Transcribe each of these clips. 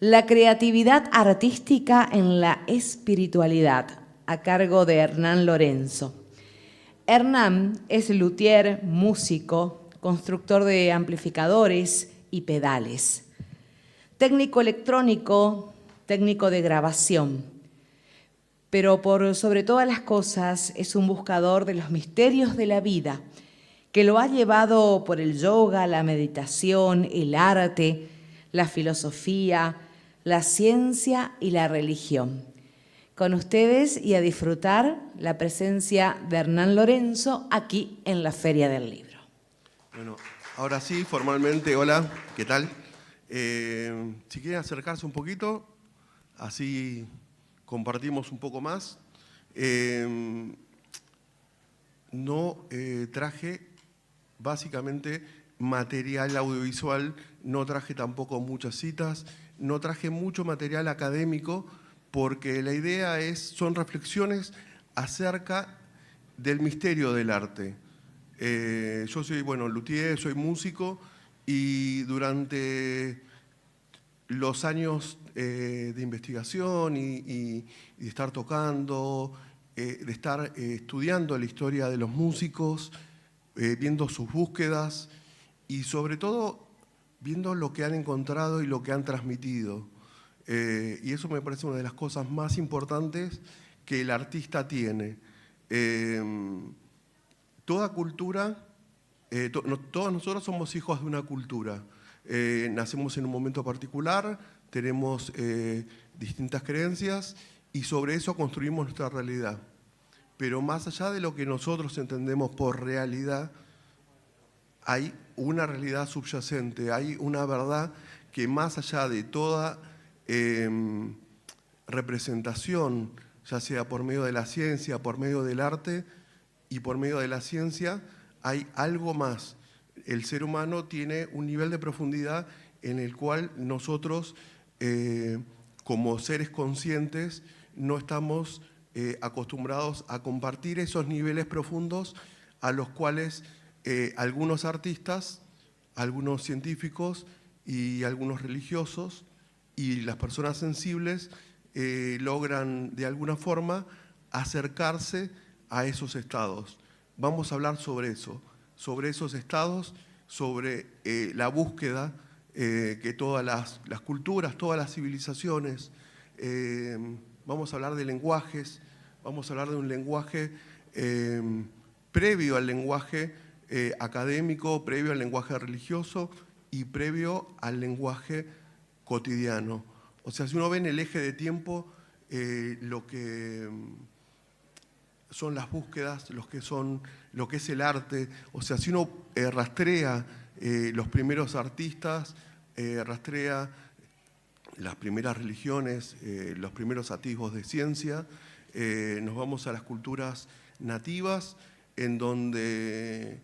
La creatividad artística en la espiritualidad, a cargo de Hernán Lorenzo. Hernán es luthier, músico, constructor de amplificadores y pedales, técnico electrónico, técnico de grabación, pero por sobre todas las cosas es un buscador de los misterios de la vida, que lo ha llevado por el yoga, la meditación, el arte, la filosofía, la ciencia y la religión. Con ustedes y a disfrutar la presencia de Hernán Lorenzo aquí en la Feria del Libro. Bueno, ahora sí, formalmente, hola, ¿qué tal? Si quieren acercarse un poquito, así compartimos un poco más. No traje básicamente material audiovisual, no traje tampoco muchas citas, no traje mucho material académico, porque la idea son reflexiones acerca del misterio del arte. Yo soy, luthier, soy músico, y durante los años de investigación y de estar tocando, de estar estudiando la historia de los músicos, viendo sus búsquedas y sobre todo viendo lo que han encontrado y lo que han transmitido. Y eso me parece una de las cosas más importantes que el artista tiene. Toda cultura, todos nosotros somos hijos de una cultura. Nacemos en un momento particular, tenemos distintas creencias y sobre eso construimos nuestra realidad. Pero más allá de lo que nosotros entendemos por realidad, hay una realidad subyacente, hay una verdad que más allá de toda representación, ya sea por medio de la ciencia, por medio del arte y por medio de la ciencia, hay algo más. El ser humano tiene un nivel de profundidad en el cual nosotros, como seres conscientes, no estamos acostumbrados a compartir esos niveles profundos a los cuales algunos artistas, algunos científicos y algunos religiosos y las personas sensibles logran de alguna forma acercarse a esos estados. Vamos a hablar sobre eso, sobre esos estados, sobre la búsqueda que todas las culturas, todas las civilizaciones, vamos a hablar de lenguajes, vamos a hablar de un lenguaje previo al lenguaje académico, previo al lenguaje religioso y previo al lenguaje cotidiano. O sea, si uno ve en el eje de tiempo lo que son las búsquedas, lo que es el arte, o sea, si uno rastrea los primeros artistas, rastrea las primeras religiones, los primeros atisbos de ciencia, nos vamos a las culturas nativas, en donde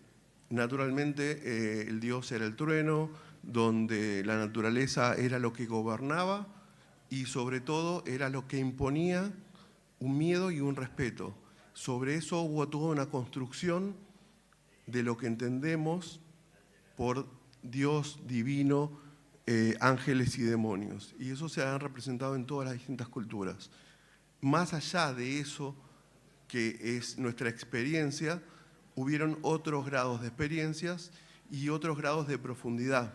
naturalmente el dios era el trueno, donde la naturaleza era lo que gobernaba y sobre todo era lo que imponía un miedo y un respeto. Sobre eso hubo toda una construcción de lo que entendemos por Dios divino, ángeles y demonios. Y eso se ha representado en todas las distintas culturas. Más allá de eso, que es nuestra experiencia, hubieron otros grados de experiencias y otros grados de profundidad.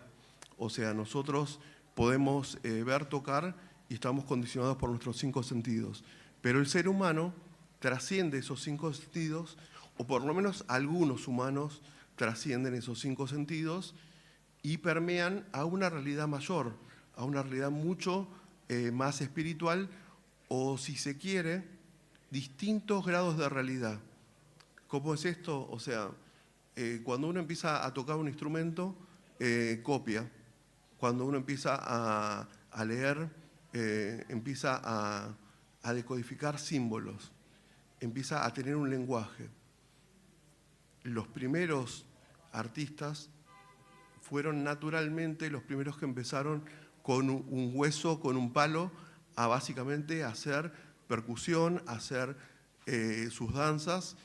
O sea, nosotros podemos ver, tocar y estamos condicionados por nuestros 5 sentidos. Pero el ser humano trasciende esos 5 sentidos, o por lo menos algunos humanos trascienden esos 5 sentidos y permean a una realidad mayor, a una realidad mucho más espiritual, o si se quiere, distintos grados de realidad. ¿Cómo es esto? O sea, cuando uno empieza a tocar un instrumento, copia. Cuando uno empieza a leer, empieza a decodificar símbolos, empieza a tener un lenguaje. Los primeros artistas fueron naturalmente los primeros que empezaron con un hueso, con un palo, a básicamente hacer percusión, a hacer sus danzas,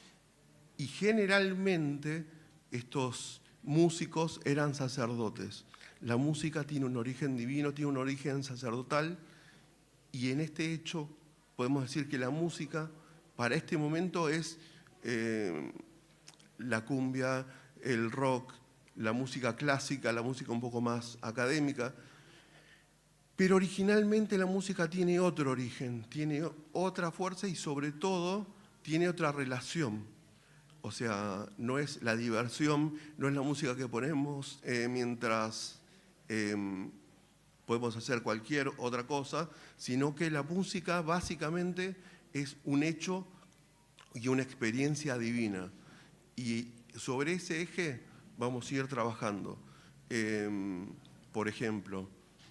y generalmente estos músicos eran sacerdotes. La música tiene un origen divino, tiene un origen sacerdotal, y en este hecho podemos decir que la música para este momento es la cumbia, el rock, la música clásica, la música un poco más académica. Pero originalmente la música tiene otro origen, tiene otra fuerza y sobre todo tiene otra relación. O sea, no es la diversión, no es la música que ponemos mientras podemos hacer cualquier otra cosa, sino que la música básicamente es un hecho y una experiencia divina. Y sobre ese eje vamos a ir trabajando. Por ejemplo,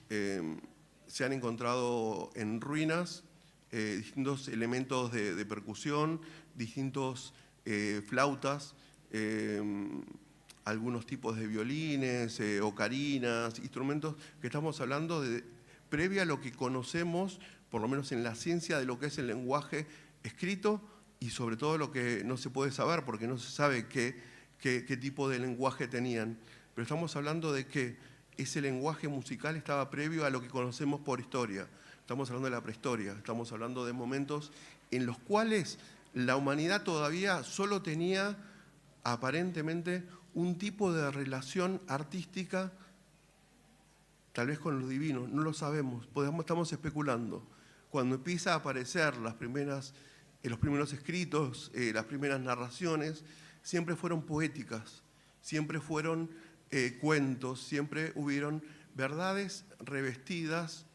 se han encontrado en ruinas distintos elementos de percusión, distintos flautas, algunos tipos de violines, ocarinas, instrumentos que estamos hablando de previa a lo que conocemos, por lo menos en la ciencia, de lo que es el lenguaje escrito y sobre todo lo que no se puede saber porque no se sabe qué tipo de lenguaje tenían. Pero estamos hablando de que ese lenguaje musical estaba previo a lo que conocemos por historia. Estamos hablando de la prehistoria, estamos hablando de momentos en los cuales la humanidad todavía solo tenía aparentemente un tipo de relación artística, tal vez con lo divino, no lo sabemos, estamos especulando. Cuando empieza a aparecer los primeros escritos, las primeras narraciones, siempre fueron poéticas, siempre fueron cuentos, siempre hubieron verdades revestidas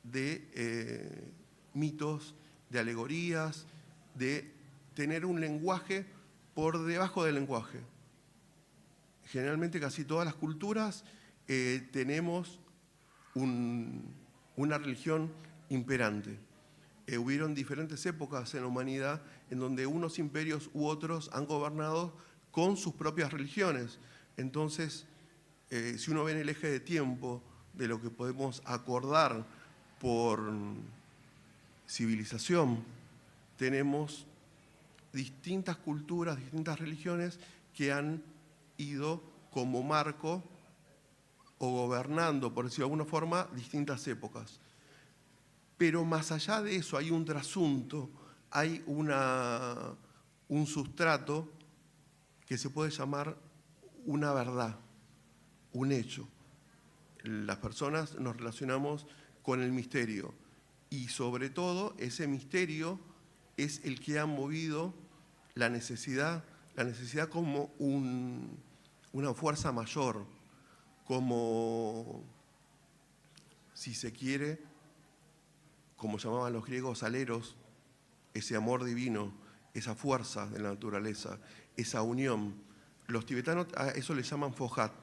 de mitos, de alegorías, de tener un lenguaje por debajo del lenguaje. Generalmente casi todas las culturas tenemos una religión imperante. Hubieron diferentes épocas en la humanidad en donde unos imperios u otros han gobernado con sus propias religiones. Entonces, si uno ve en el eje de tiempo de lo que podemos acordar por civilización, tenemos distintas culturas, distintas religiones que han ido como marco o gobernando, por decirlo de alguna forma, distintas épocas. Pero más allá de eso hay un trasunto, hay un sustrato que se puede llamar una verdad, un hecho. Las personas nos relacionamos con el misterio y sobre todo ese misterio es el que ha movido la necesidad como una fuerza mayor, como, si se quiere, como llamaban los griegos aleros, ese amor divino, esa fuerza de la naturaleza, esa unión. Los tibetanos a eso le llaman Fohat,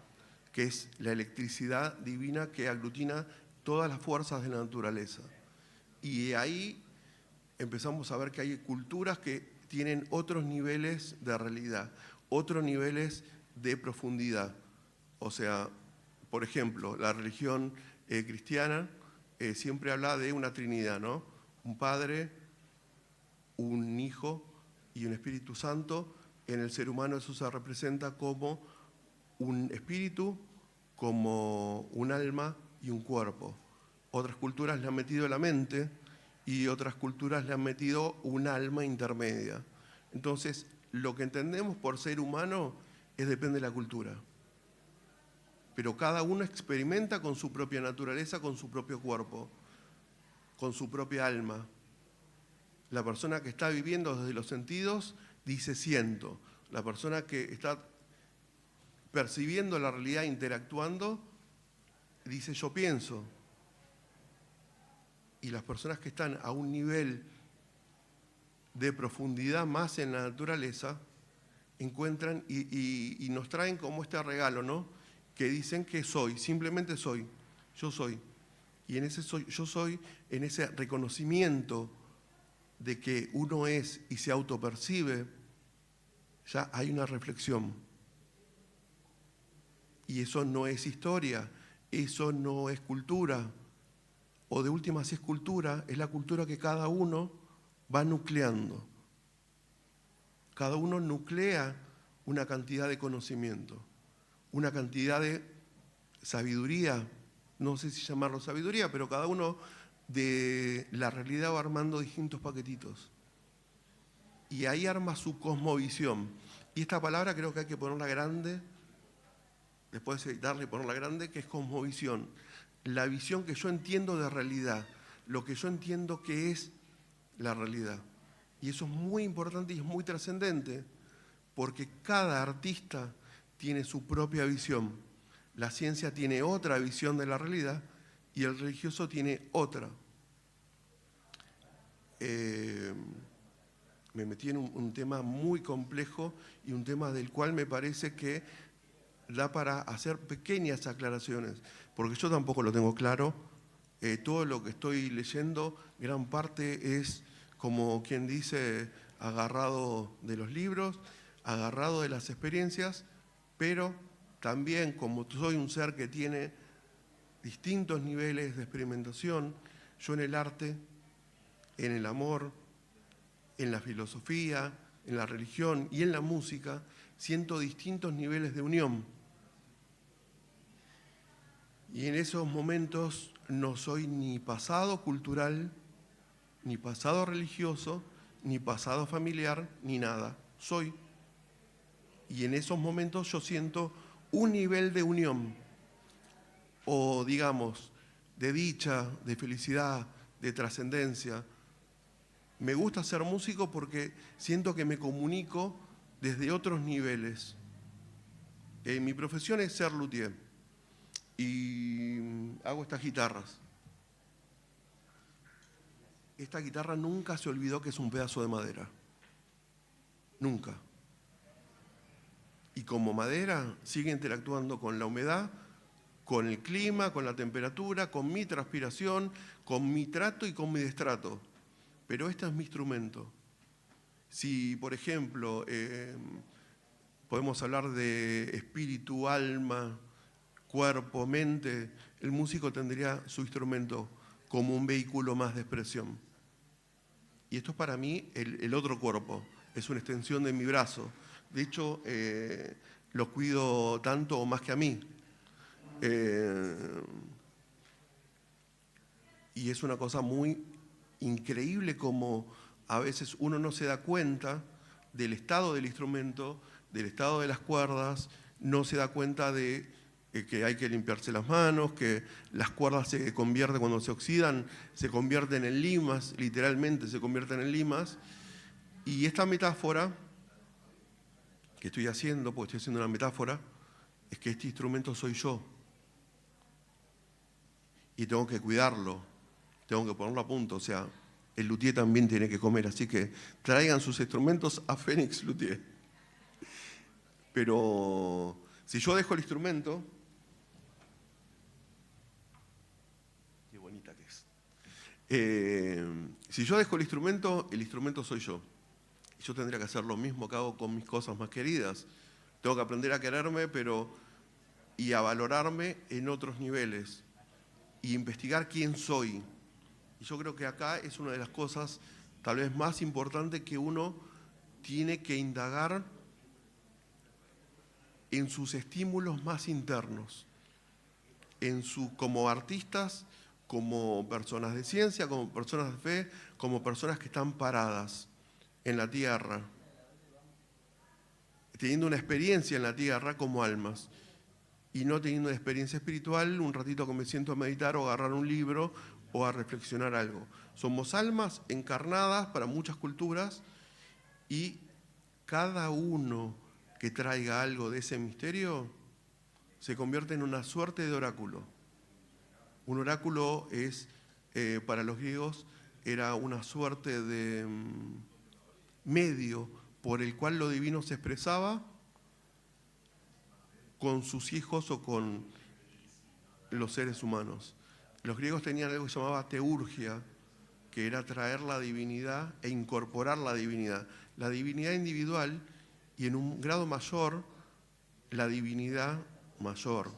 que es la electricidad divina que aglutina todas las fuerzas de la naturaleza. Y ahí empezamos a ver que hay culturas que tienen otros niveles de realidad, otros niveles de profundidad. O sea, por ejemplo, la religión cristiana siempre habla de una trinidad, ¿no? Un Padre, un Hijo y un Espíritu Santo. En el ser humano eso se representa como un espíritu, como un alma y un cuerpo. Otras culturas le han metido la mente y otras culturas le han metido un alma intermedia. Entonces, lo que entendemos por ser humano depende de la cultura. Pero cada uno experimenta con su propia naturaleza, con su propio cuerpo, con su propia alma. La persona que está viviendo desde los sentidos dice siento. La persona que está percibiendo la realidad, interactuando, dice yo pienso. Y las personas que están a un nivel de profundidad más en la naturaleza, encuentran y nos traen como este regalo, ¿no? Que dicen que soy, simplemente soy, yo soy. Y en ese yo soy, en ese reconocimiento de que uno es y se autopercibe, ya hay una reflexión. Y eso no es historia, eso no es cultura. O de última, si es cultura, es la cultura que cada uno va nucleando. Cada uno nuclea una cantidad de conocimiento, una cantidad de sabiduría, no sé si llamarlo sabiduría, pero cada uno de la realidad va armando distintos paquetitos. Y ahí arma su cosmovisión. Y esta palabra creo que hay que ponerla grande, después de editarla y ponerla grande, que es cosmovisión. La visión que yo entiendo de realidad, lo que yo entiendo que es la realidad. Y eso es muy importante y es muy trascendente, porque cada artista tiene su propia visión. La ciencia tiene otra visión de la realidad y el religioso tiene otra. Me metí en un tema muy complejo y un tema del cual me parece que da para hacer pequeñas aclaraciones, porque yo tampoco lo tengo claro. Todo lo que estoy leyendo, gran parte es, como quien dice, agarrado de los libros, agarrado de las experiencias, pero también como soy un ser que tiene distintos niveles de experimentación, yo en el arte, en el amor, en la filosofía, en la religión y en la música, siento distintos niveles de unión. Y en esos momentos no soy ni pasado cultural, ni pasado religioso, ni pasado familiar, ni nada. Soy. Y en esos momentos yo siento un nivel de unión, o digamos, de dicha, de felicidad, de trascendencia. Me gusta ser músico porque siento que me comunico desde otros niveles. Mi profesión es ser luthier y hago estas guitarras. Esta guitarra nunca se olvidó que es un pedazo de madera. Nunca. Y como madera sigue interactuando con la humedad, con el clima, con la temperatura, con mi transpiración, con mi trato y con mi destrato. Pero este es mi instrumento. Si, por ejemplo, podemos hablar de espíritu, alma, cuerpo, mente, el músico tendría su instrumento como un vehículo más de expresión. Y esto es para mí el otro cuerpo, es una extensión de mi brazo. De hecho, lo cuido tanto o más que a mí. Y es una cosa muy increíble como a veces uno no se da cuenta del estado del instrumento, del estado de las cuerdas, no se da cuenta de que hay que limpiarse las manos, que las cuerdas se convierten, cuando se oxidan, se convierten en limas, literalmente se convierten en limas. Y esta metáfora que estoy haciendo, porque estoy haciendo una metáfora, es que este instrumento soy yo. Y tengo que cuidarlo, tengo que ponerlo a punto, o sea, el luthier también tiene que comer, así que traigan sus instrumentos a Fénix Luthier. Pero si yo dejo el instrumento, qué bonita que es. Si yo dejo el instrumento soy yo. Y yo tendría que hacer lo mismo que hago con mis cosas más queridas. Tengo que aprender a quererme, y a valorarme en otros niveles. Y investigar quién soy. Y yo creo que acá es una de las cosas tal vez más importantes que uno tiene que indagar en sus estímulos más internos, como artistas, como personas de ciencia, como personas de fe, como personas que están paradas en la tierra, teniendo una experiencia en la tierra como almas, y no teniendo una experiencia espiritual, un ratito que me siento a meditar o a agarrar un libro o a reflexionar algo. Somos almas encarnadas para muchas culturas y cada uno que traiga algo de ese misterio se convierte en una suerte de oráculo. Un oráculo es, para los griegos, era una suerte de medio por el cual lo divino se expresaba con sus hijos o con los seres humanos. Los griegos tenían algo que se llamaba teurgia, que era traer la divinidad e incorporar la divinidad individual y en un grado mayor, la divinidad mayor.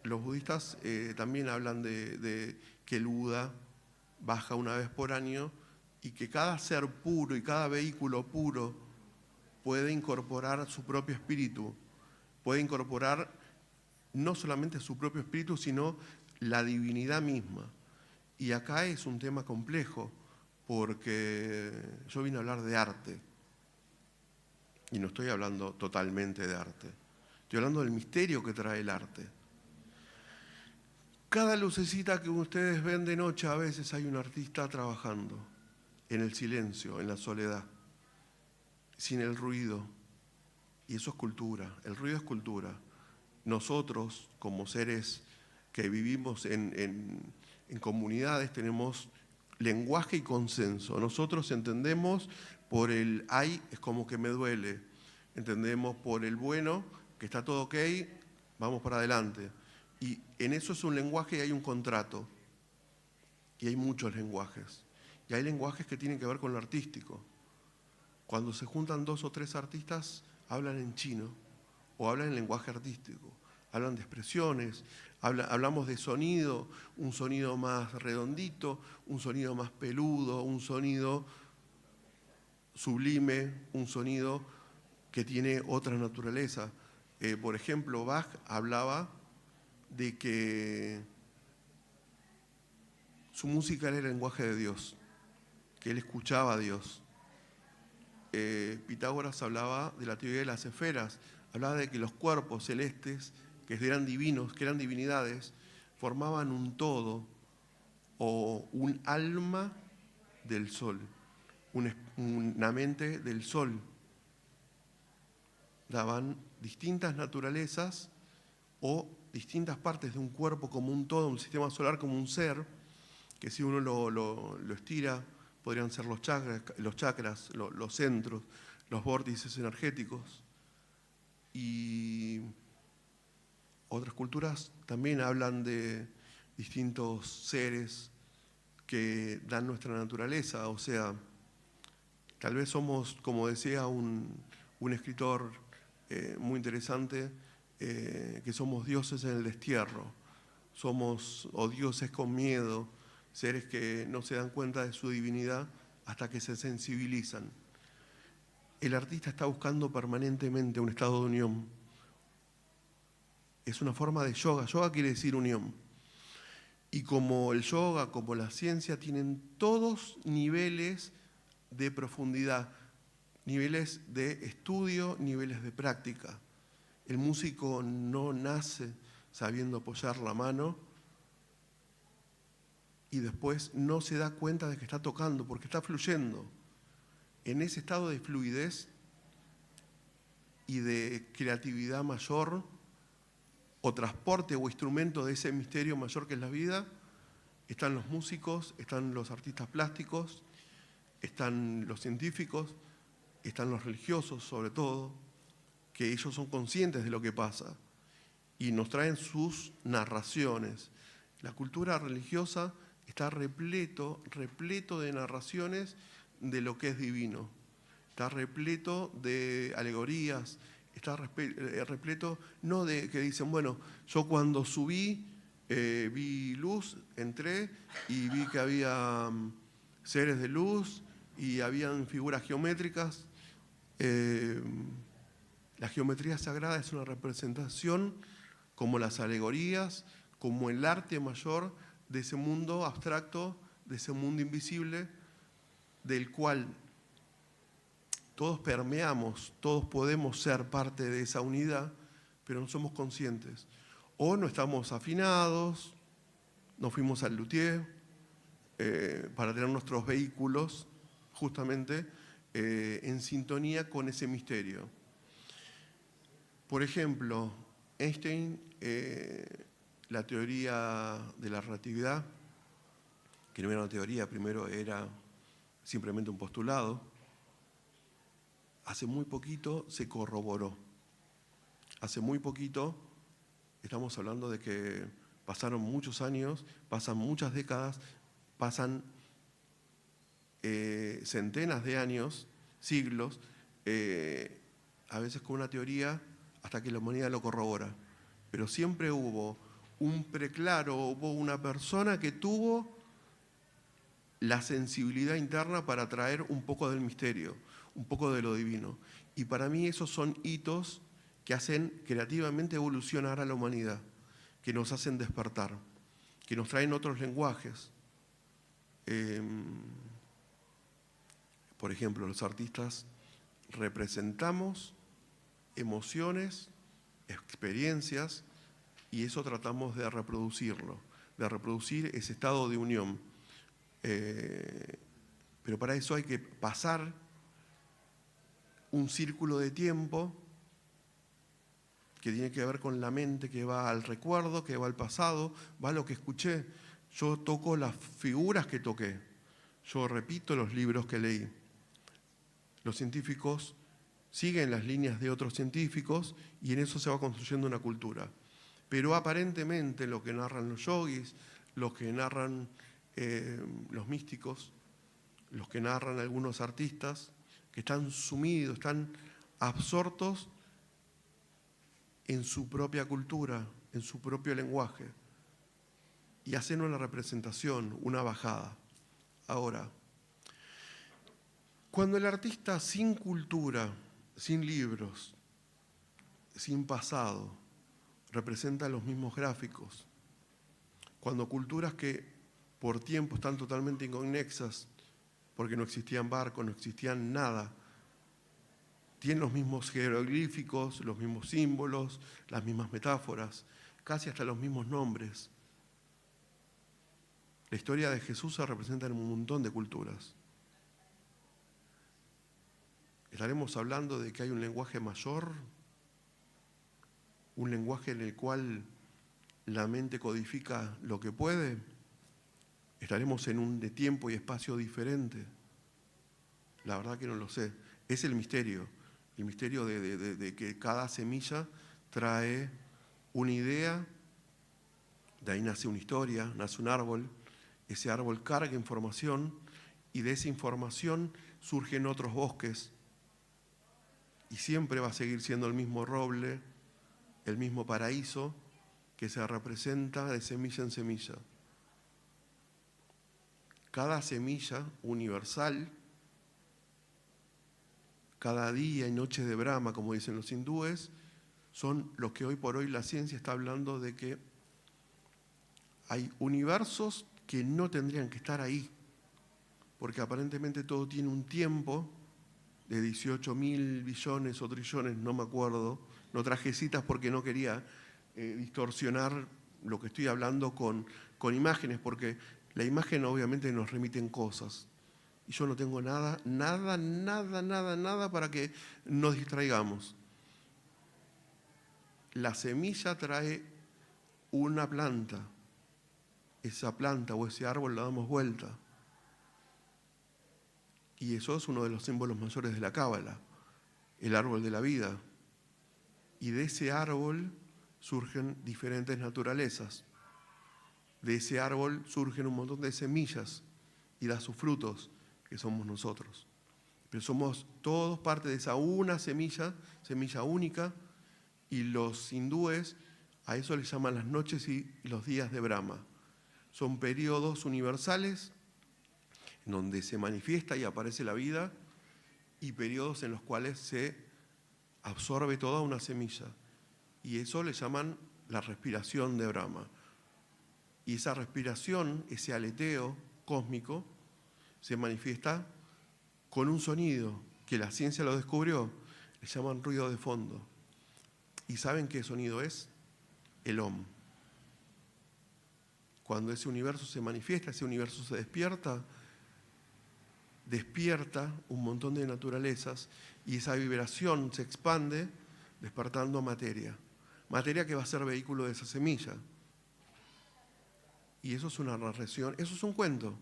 Los budistas también hablan de que el Buda baja una vez por año y que cada ser puro y cada vehículo puro puede incorporar su propio espíritu, puede incorporar no solamente su propio espíritu, sino la divinidad misma. Y acá es un tema complejo, porque yo vine a hablar de arte, y no estoy hablando totalmente de arte, estoy hablando del misterio que trae el arte. Cada lucecita que ustedes ven de noche, a veces hay un artista trabajando en el silencio, en la soledad, sin el ruido. Y eso es cultura, el ruido es cultura. Nosotros, como seres que vivimos en comunidades, tenemos lenguaje y consenso. Nosotros entendemos por el ay, es como que me duele. Entendemos por el bueno, que está todo ok, vamos para adelante. Y en eso es un lenguaje y hay un contrato. Y hay muchos lenguajes. Y hay lenguajes que tienen que ver con lo artístico. Cuando se juntan 2 o 3 artistas, hablan en chino o hablan en lenguaje artístico. Hablan de expresiones, hablamos de sonido, un sonido más redondito, un sonido más peludo, un sonido sublime, un sonido que tiene otra naturaleza. Por ejemplo, Bach hablaba de que su música era el lenguaje de Dios, que él escuchaba a Dios. Pitágoras hablaba de la teoría de las esferas, hablaba de que los cuerpos celestes, que eran divinos, que eran divinidades, formaban un todo o un alma del sol, una mente del sol. Daban distintas naturalezas o distintas partes de un cuerpo como un todo, un sistema solar como un ser, que si uno lo estira, podrían ser los chakras, los centros, los vórtices energéticos. Y otras culturas también hablan de distintos seres que dan nuestra naturaleza. O sea, tal vez somos, como decía un escritor muy interesante, que somos dioses en el destierro. Somos o dioses con miedo, seres que no se dan cuenta de su divinidad hasta que se sensibilizan. El artista está buscando permanentemente un estado de unión. Es una forma de yoga. Yoga quiere decir unión. Y como el yoga, como la ciencia, tienen todos niveles de profundidad, niveles de estudio, niveles de práctica. El músico no nace sabiendo apoyar la mano y después no se da cuenta de que está tocando porque está fluyendo. En ese estado de fluidez y de creatividad mayor o transporte o instrumento de ese misterio mayor que es la vida, están los músicos, están los artistas plásticos, están los científicos, están los religiosos sobre todo, que ellos son conscientes de lo que pasa y nos traen sus narraciones. La cultura religiosa está repleto de narraciones de lo que es divino. Está repleto de alegorías, está repleto, no de que dicen, bueno, yo cuando subí, vi luz, entré y vi que había seres de luz y habían figuras geométricas. La geometría sagrada es una representación, como las alegorías, como el arte mayor de ese mundo abstracto, de ese mundo invisible, del cual todos permeamos, todos podemos ser parte de esa unidad, pero no somos conscientes. O no estamos afinados, no fuimos al luthier para tener nuestros vehículos justamente en sintonía con ese misterio. Por ejemplo, Einstein, la teoría de la relatividad, que no era una teoría, primero era simplemente un postulado, hace muy poquito se corroboró. Hace muy poquito, estamos hablando de que pasaron muchos años, pasan muchas décadas, pasan centenas de años, siglos, a veces con una teoría hasta que la humanidad lo corrobora. Pero siempre hubo un preclaro, hubo una persona que tuvo la sensibilidad interna para traer un poco del misterio, un poco de lo divino. Y para mí esos son hitos que hacen creativamente evolucionar a la humanidad, que nos hacen despertar, que nos traen otros lenguajes. Por ejemplo, los artistas representamos emociones, experiencias, y eso tratamos de reproducirlo, de reproducir ese estado de unión. Pero para eso hay que pasar un círculo de tiempo que tiene que ver con la mente, que va al recuerdo, que va al pasado, va a lo que escuché. Yo toco las figuras que toqué, yo repito los libros que leí. Los científicos siguen las líneas de otros científicos y en eso se va construyendo una cultura. Pero aparentemente lo que narran los yogis, lo que narran los místicos, los que narran algunos artistas, que están sumidos, están absortos en su propia cultura, en su propio lenguaje, y hacen una representación, una bajada. Ahora, cuando el artista sin cultura, sin libros, sin pasado, representa los mismos gráficos, cuando culturas que por tiempo están totalmente inconexas, porque no existían barcos, no existían nada, tienen los mismos jeroglíficos, los mismos símbolos, las mismas metáforas, casi hasta los mismos nombres. La historia de Jesús se representa en un montón de culturas. ¿Estaremos hablando de que hay un lenguaje mayor? ¿Un lenguaje en el cual la mente codifica lo que puede? ¿Estaremos en un de tiempo y espacio diferente? La verdad que no lo sé. Es el misterio de que cada semilla trae una idea, de ahí nace una historia, nace un árbol, ese árbol carga información y de esa información surgen otros bosques y siempre va a seguir siendo el mismo roble, el mismo paraíso que se representa de semilla en semilla. Cada semilla universal, cada día y noche de Brahma, como dicen los hindúes, son lo que hoy por hoy la ciencia está hablando de que hay universos que no tendrían que estar ahí, porque aparentemente todo tiene un tiempo de 18.000 billones o trillones, no me acuerdo, no traje citas porque no quería distorsionar lo que estoy hablando con imágenes, porque la imagen obviamente nos remite en cosas. Y yo no tengo nada para que nos distraigamos. La semilla trae una planta. Esa planta o ese árbol la damos vuelta. Y eso es uno de los símbolos mayores de la Cábala, el árbol de la vida. Y de ese árbol surgen diferentes naturalezas. De ese árbol surgen un montón de semillas y da sus frutos, que somos nosotros. Pero somos todos parte de esa una semilla, semilla única, y los hindúes a eso les llaman las noches y los días de Brahma. Son periodos universales en donde se manifiesta y aparece la vida, y periodos en los cuales se absorbe toda una semilla. Y eso le llaman la respiración de Brahma. Y esa respiración, ese aleteo cósmico, se manifiesta con un sonido que la ciencia lo descubrió, le llaman ruido de fondo. ¿Y saben qué sonido es? El Om. Cuando ese universo se manifiesta, ese universo se despierta un montón de naturalezas y esa vibración se expande despertando materia. Materia que va a ser vehículo de esa semilla. Y eso es una narración, eso es un cuento.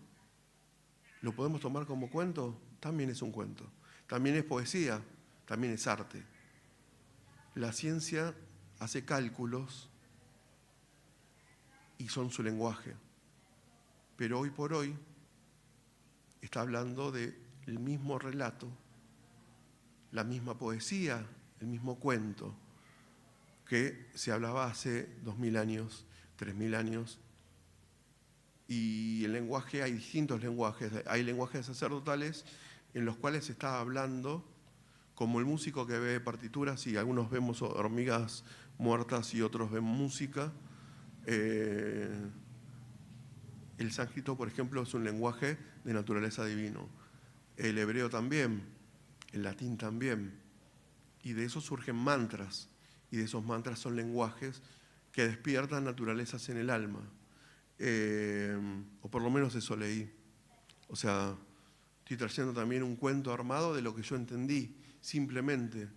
¿Lo podemos tomar como cuento? También es un cuento. También es poesía, también es arte. La ciencia hace cálculos y son su lenguaje. Pero hoy por hoy está hablando del mismo relato, la misma poesía, el mismo cuento que se hablaba hace 2000 años, 3000 años. Y el lenguaje, hay lenguajes sacerdotales en los cuales se está hablando como el músico que ve partituras y algunos vemos hormigas muertas y otros ven música. El sánscrito, por ejemplo, es un lenguaje de naturaleza divino. El hebreo también, el latín también. Y de eso surgen mantras. Y de esos mantras son lenguajes que despiertan naturalezas en el alma. O por lo menos eso leí. O sea, estoy trayendo también un cuento armado de lo que yo entendí, simplemente.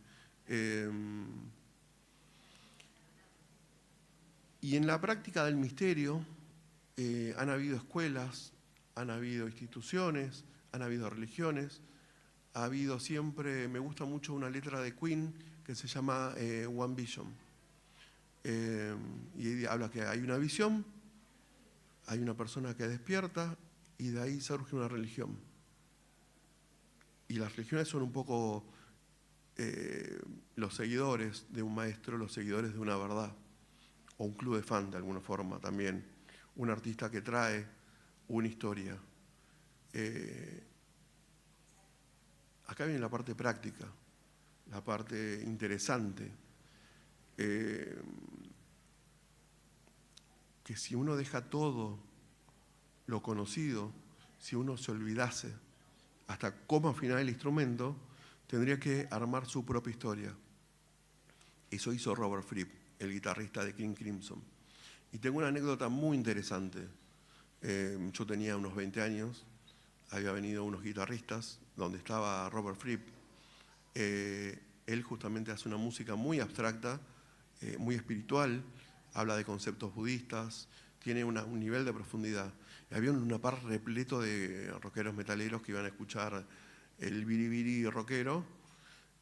Y en la práctica del misterio han habido escuelas, han habido instituciones, han habido religiones, ha habido siempre, me gusta mucho una letra de Queen que se llama One Vision. Y habla que hay una visión, hay una persona que despierta y de ahí surge una religión. Y las religiones son un poco los seguidores de un maestro, los seguidores de una verdad. O un club de fan de alguna forma también, un artista que trae una historia. Acá viene la parte práctica, la parte interesante, que si uno deja todo lo conocido, si uno se olvidase hasta cómo afinar el instrumento, tendría que armar su propia historia. Eso hizo Robert Fripp, el guitarrista de King Crimson. Y tengo una anécdota muy interesante. Yo tenía unos 20 años, había venido unos guitarristas, donde estaba Robert Fripp. Él justamente hace una música muy abstracta, muy espiritual, habla de conceptos budistas, tiene un nivel de profundidad. Y había una par repleto de rockeros metaleros que iban a escuchar el biribiri rockero,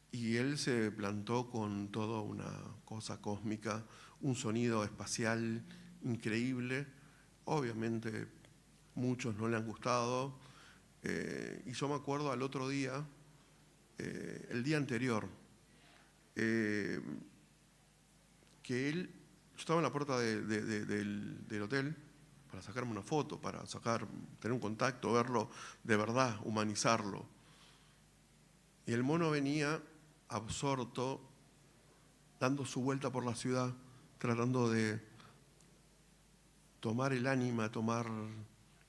y él se plantó con toda una cosa cósmica, un sonido espacial increíble. Obviamente muchos no le han gustado. Y yo me acuerdo al otro día, el día anterior, que él, yo estaba en la puerta del hotel para sacarme una foto, para tener un contacto, verlo de verdad, humanizarlo. Y el mono venía absorto, dando su vuelta por la ciudad, tratando de tomar el ánima, tomar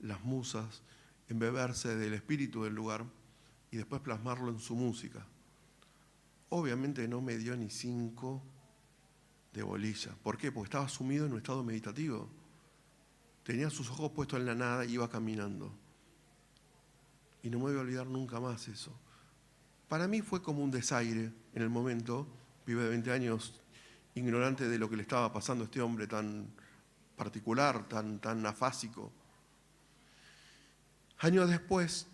las musas, embeberse del espíritu del lugar y después plasmarlo en su música. Obviamente no me dio ni 5 de bolilla. ¿Por qué? Porque estaba sumido en un estado meditativo. Tenía sus ojos puestos en la nada y iba caminando. Y no me voy a olvidar nunca más eso. Para mí fue como un desaire en el momento, pibe de 20 años, ignorante de lo que le estaba pasando a este hombre tan particular, tan afásico. Años después,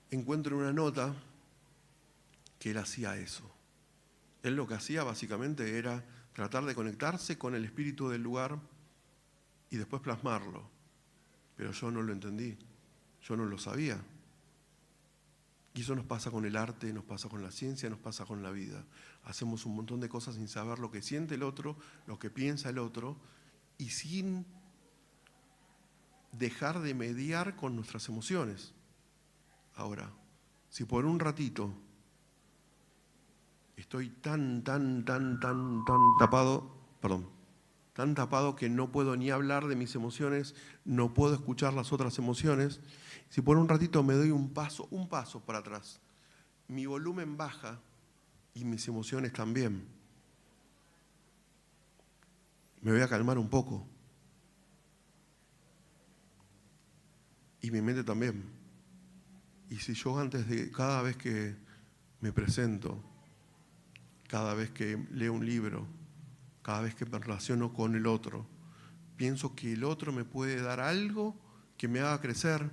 encuentro una nota que él hacía eso. Él lo que hacía básicamente era tratar de conectarse con el espíritu del lugar y después plasmarlo. Pero yo no lo entendí, yo no lo sabía. Y eso nos pasa con el arte, nos pasa con la ciencia, nos pasa con la vida. Hacemos un montón de cosas sin saber lo que siente el otro, lo que piensa el otro, y sin dejar de mediar con nuestras emociones. Ahora, si por un ratito estoy tan tapado que no puedo ni hablar de mis emociones, no puedo escuchar las otras emociones, si por un ratito me doy un paso para atrás, mi volumen baja y mis emociones también. Me voy a calmar un poco. Y mi mente también. Y si yo cada vez que me presento, cada vez que leo un libro, cada vez que me relaciono con el otro, pienso que el otro me puede dar algo que me haga crecer,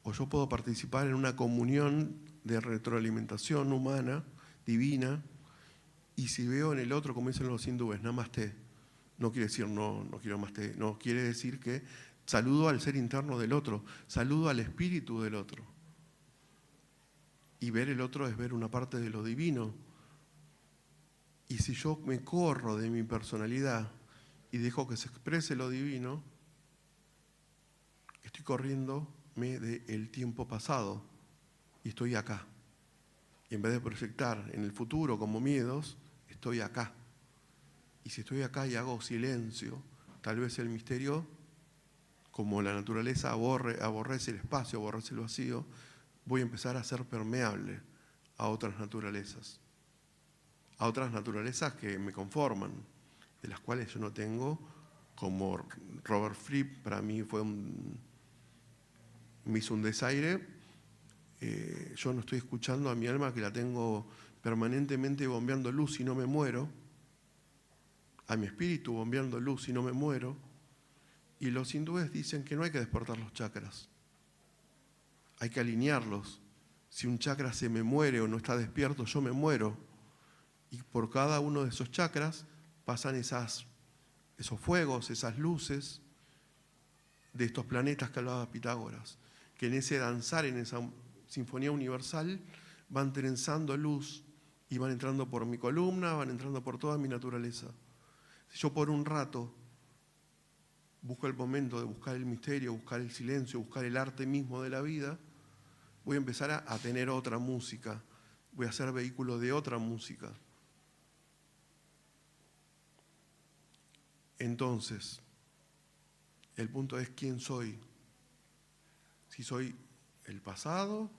o yo puedo participar en una comunión de retroalimentación humana, divina, y si veo en el otro, como dicen los hindúes, namaste, no quiere decir no quiero más té, no, quiere decir que saludo al ser interno del otro, saludo al espíritu del otro. Y ver el otro es ver una parte de lo divino. Y si yo me corro de mi personalidad y dejo que se exprese lo divino, estoy corriéndome del tiempo pasado y estoy acá. Y en vez de proyectar en el futuro como miedos, estoy acá. Y si estoy acá y hago silencio, tal vez el misterio, como la naturaleza aborrece el espacio, aborrece el vacío, voy a empezar a ser permeable a otras naturalezas. A otras naturalezas que me conforman, de las cuales yo no tengo, como Robert Fripp, para mí me hizo un desaire. Yo no estoy escuchando a mi alma, que la tengo permanentemente bombeando luz y no me muero, a mi espíritu bombeando luz y no me muero. Y los hindúes dicen que no hay que despertar los chakras, hay que alinearlos. Si un chakra se me muere o no está despierto, yo me muero. Y por cada uno de esos chakras pasan esos fuegos, esas luces de estos planetas que hablaba Pitágoras, que en ese danzar, en esa sinfonía universal, van trenzando luz y van entrando por mi columna, van entrando por toda mi naturaleza. Si yo por un rato busco el momento de buscar el misterio, buscar el silencio, buscar el arte mismo de la vida, voy a empezar a tener otra música, voy a ser vehículo de otra música. Entonces, el punto es quién soy. Si soy el pasado,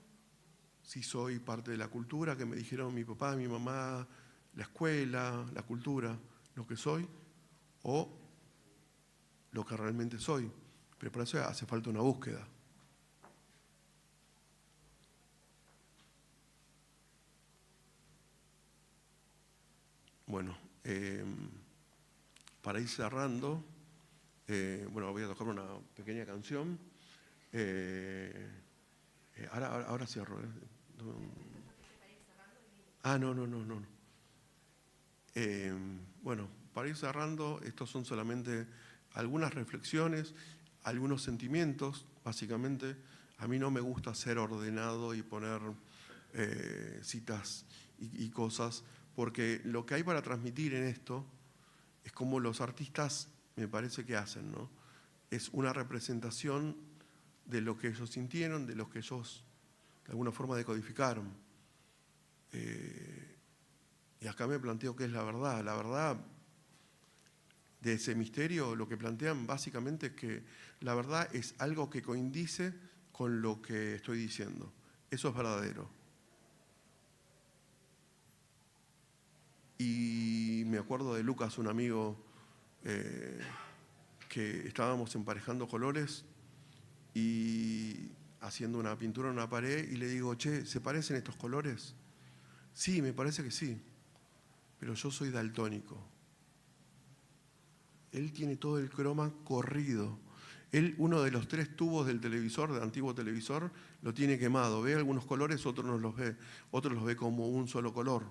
si soy parte de la cultura que me dijeron mi papá, mi mamá, la escuela, la cultura, lo que soy, o lo que realmente soy. Pero para eso hace falta una búsqueda. Bueno, para ir cerrando, voy a tocar una pequeña canción. Ahora cierro. No. Bueno, para ir cerrando, estos son solamente algunas reflexiones, algunos sentimientos. Básicamente, a mí no me gusta ser ordenado y poner citas y cosas, porque lo que hay para transmitir en esto es como los artistas me parece que hacen, ¿no? Es una representación de lo que ellos sintieron, de lo que ellos de alguna forma decodificaron. Y acá me planteo qué es la verdad. La verdad de ese misterio, lo que plantean básicamente es que la verdad es algo que coincide con lo que estoy diciendo. Eso es verdadero. Y me acuerdo de Lucas, un amigo, que estábamos emparejando colores y haciendo una pintura en una pared, y le digo, che, ¿se parecen estos colores? Sí, me parece que sí, pero yo soy daltónico. Él tiene todo el croma corrido. Él, uno de los 3 tubos del televisor, del antiguo televisor, lo tiene quemado. Ve algunos colores, otros no los ve. Otros los ve como un solo color.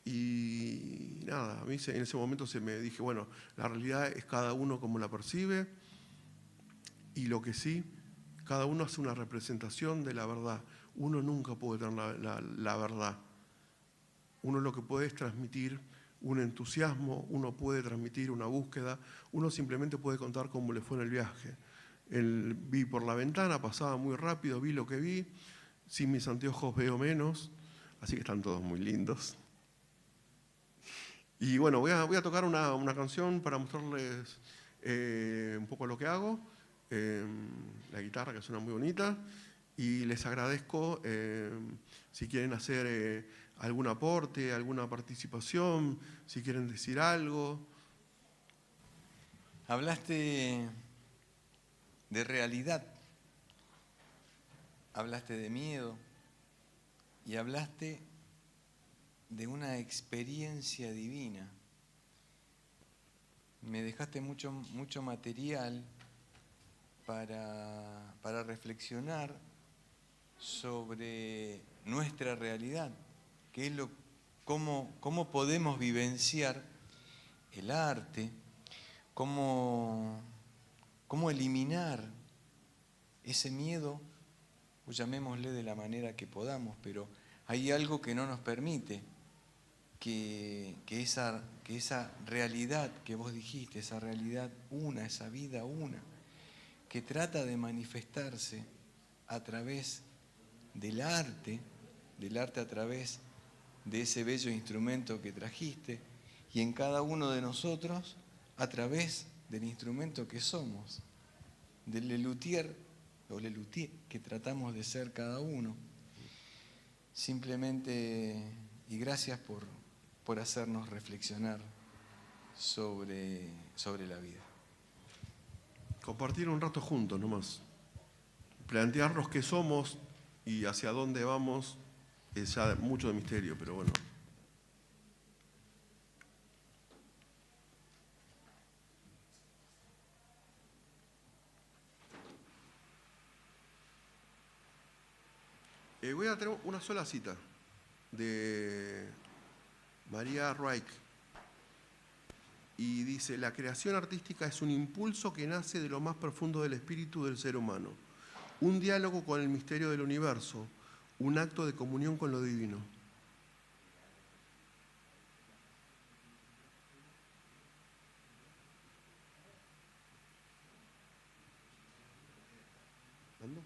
Y nada, a mí en ese momento me dije, bueno, la realidad es cada uno como la percibe, y lo que sí, cada uno hace una representación de la verdad. Uno nunca puede tener la verdad. Uno lo que puede es transmitir un entusiasmo, uno puede transmitir una búsqueda, uno simplemente puede contar cómo le fue en el viaje. Vi por la ventana, pasaba muy rápido, vi lo que vi, sin mis anteojos veo menos, así que están todos muy lindos. Y bueno, voy a tocar una canción para mostrarles un poco lo que hago, la guitarra que suena muy bonita, y les agradezco si quieren hacer algún aporte, alguna participación, si quieren decir algo. Hablaste de realidad, hablaste de miedo y hablaste de una experiencia divina. Me dejaste mucho material para reflexionar sobre nuestra realidad, que es cómo podemos vivenciar el arte, cómo eliminar ese miedo, o llamémosle de la manera que podamos, pero hay algo que no nos permite que esa realidad que vos dijiste, esa realidad una, esa vida una, que trata de manifestarse a través del arte, del arte a través de ese bello instrumento que trajiste y en cada uno de nosotros a través del instrumento que somos, del luthier o luthier que tratamos de ser cada uno. Simplemente, y gracias por hacernos reflexionar sobre la vida. Compartir un rato juntos nomás. Plantearnos qué somos y hacia dónde vamos es ya mucho de misterio, pero bueno. Voy a tener una sola cita de María Reich y dice: la creación artística es un impulso que nace de lo más profundo del espíritu del ser humano, un diálogo con el misterio del universo, un acto de comunión con lo divino. ¿Ando?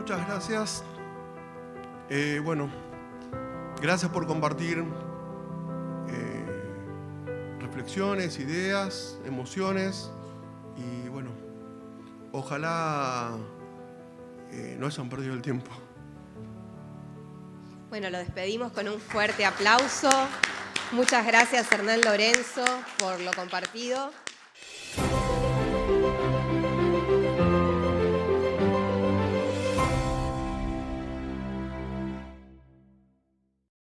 muchas gracias. Bueno, gracias por compartir reflexiones, ideas, emociones y bueno, ojalá no hayan perdido el tiempo. Bueno, lo despedimos con un fuerte aplauso. Muchas gracias, Hernán Lorenzo, por lo compartido.